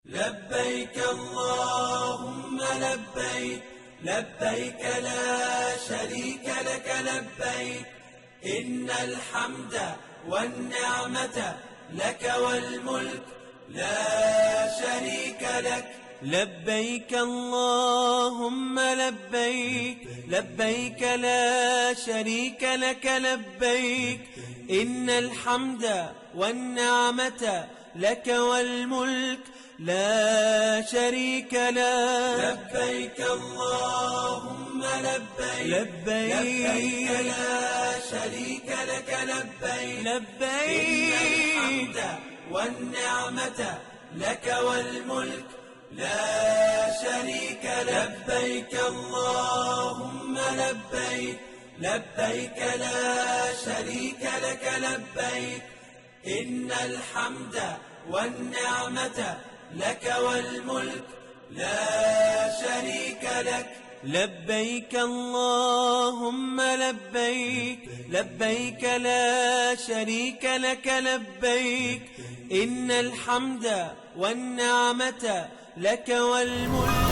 لبيك اللهم لبيك، لبيك لا شريك لك لبيك، إن الحمد والنعمة لك والملك لا شريك لك. لبيك اللهم لبيك، لبيك لا شريك لك لبيك، إن الحمد والنعمة لك والملك لا شريك لك. لبيك اللهم لبيك، لبيك لا شريك لك لبيك، لبيك إن الحمد والنعمة لك والملك لا شريك لك. لبيك اللهم لبيك، لبيك لا شريك لك لبيك، إن الحمد والنعمة لك والملك لا شريك لك. لبيك اللهم لبيك، لبيك لا شريك لك لبيك، إن الحمد والنعمة لك والملك